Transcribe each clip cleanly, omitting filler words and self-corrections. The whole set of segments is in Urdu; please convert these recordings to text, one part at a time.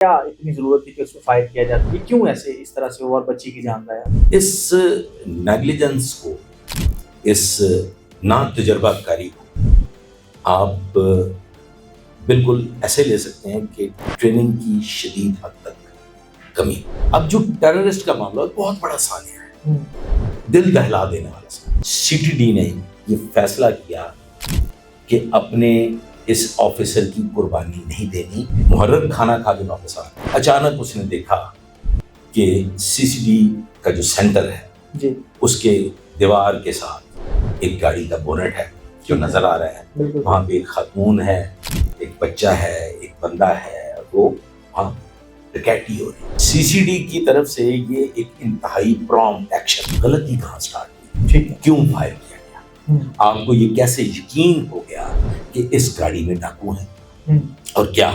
کیا اتنی ضرورت تھی کہ اس کو فائر کیا جاتا ہے؟ کیوں ایسے اس طرح سے اور بچی کی جان گیا؟ اس نیگلیجنس کو، اس نا تجربہ کاری کو آپ بالکل ایسے لے سکتے ہیں کہ ٹریننگ کی شدید حد تک کمی۔ اب جو ٹیررسٹ کا معاملہ بہت بڑا سانحہ ہے، دل دہلا دینے والا سانحہ۔ سی ٹی ڈی نے یہ فیصلہ کیا کہ اپنے اس آفیسر کی قربانی نہیں دینی، محرر کھانا کھا کے واپس آ گیا۔ اچانک اس نے دیکھا کہ سی سی ڈی کا جو سینٹر ہے اس کے دیوار کے ساتھ ایک گاڑی کا بونٹ ہے جو نظر آ رہا ہے، وہاں پہ ایک خاتون ہے، ایک بچہ ہے، ایک بندہ ہے، وہ وہاں ڈکیتی ہو رہی ہے۔ سی سی ڈی کی طرف سے یہ ایک انتہائی پرومپٹ ایکشن۔ غلطی کہاں سٹارٹ ہوئی، کیوں فائر کیا گیا، آپ کو یہ کیسے یقین ہو گیا کہ اس گاڑی میں ڈاکو ہیں، اور کیا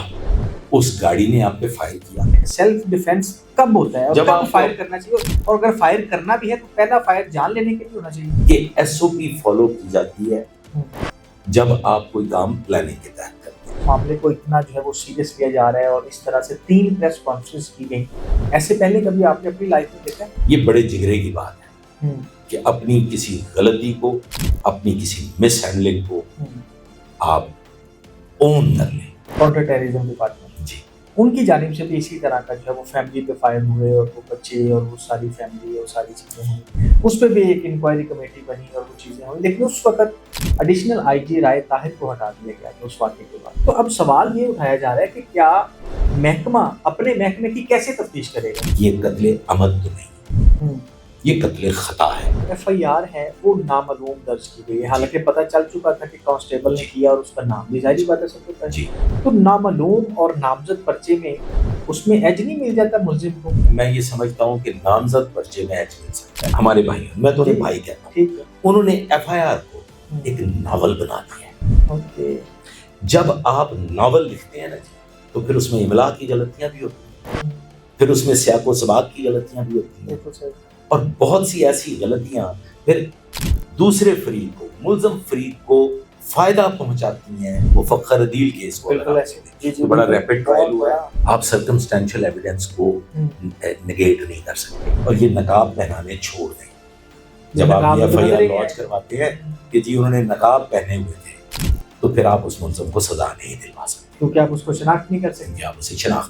اس گاڑی نے آپ پہ فائر کیا؟ سیلف ڈیفense کب ہوتا ہے اور جب کب آپ فائر کرنا چاہیے، اور اگر فائر کرنا بھی ہے تو پہلا فائر جان لینے کے لیے ہونا چاہیے؟ یہ ایس او پی فالو کی جاتی ہے جب آپ کوئی کام پلاننگ کے تحت کرتے ہیں۔ معاملے کو اتنا جو ہے وہ سیریس لیا جا رہا ہے اور اس طرح سے 3 پریس کانفرنس کی گئی، ایسے پہلے کبھی آپ نے اپنی لائف میں دیکھا ہے؟ یہ بڑے جگرے کی بات ہے کہ اپنی کسی غلطی کو، اپنی کسی مس ہینڈلنگ کو آپ اون کر لیں۔ کاؤنٹر ٹیررزم ڈپارٹمنٹ جی، ان کی جانب سے بھی اسی طرح کا جو ہے وہ فیملی پہ فائر ہوئے، اور وہ بچے اور وہ ساری فیملی اور ساری چیزیں ہوئی، اس پہ بھی ایک انکوائری کمیٹی بنی اور وہ چیزیں ہوئی، لیکن اس وقت ایڈیشنل آئی جی رائے طاہر کو ہٹا دیا گیا تھا اس واقعے کے بعد۔ تو اب سوال یہ اٹھایا جا رہا ہے کہ کیا محکمہ اپنے محکمے کی کیسے تفتیش کرے گا؟ یہ قتل عمد تو نہیں، یہ قتل خطا ہے۔ ایف آئی آر ہے وہ نامعلوم درج کی گئی ہے، حالانکہ پتہ چل چکا تھا کہ کانسٹیبل نے کیا اور اس کا نام بھی ظاہری بات ہے سب کو پتہ جی، ہے۔ تو نامعلوم اور نامزد پرچے میں اس میں ایج نہیں مل جاتا ملزم کو؟ میں یہ سمجھتا ہوں کہ نامزد پرچے میں ایج مل سکتا ہے۔ ہمارے بھائی، میں تو انہیں بھائی کہتا ہوں، ٹھیک ہے، انہوں نے ایف آئی آر کو ایک ناول بنا دیا ہے۔ اوکے، جب آپ ناول لکھتے ہیں نا جی، تو پھر اس میں املا کی غلطیاں بھی ہوتی ہیں، پھر اس میں سیاق و سباق کی غلطیاں بھی ہوتی ہیں، بالکل صحیح۔ اور بہت سی ایسی غلطیاں پھر دوسرے فریق کو، ملزم فریق کو فائدہ پہنچاتی ہیں۔ وہ فخر عدیل کیس کو بالکل ایسے، جی جی، بڑا ریپڈ ٹرائل ہوا ہے، آپ سرکمسٹینشل ایویڈنس کو نگیٹ نہیں کر سکتے، اور یہ نقاب پہنانے چھوڑ دیں۔ جب آپ یہ ایف آئی آر لانچ کرواتے ہیں کہ جی انہوں نے نقاب پہنے ہوئے تھے، تو پھر آپ اس ملزم کو سزا نہیں دلوا سکتے، کیونکہ آپ اس کو شناخت نہیں کر سکتے۔ کیونکہ آپ اسے شناخت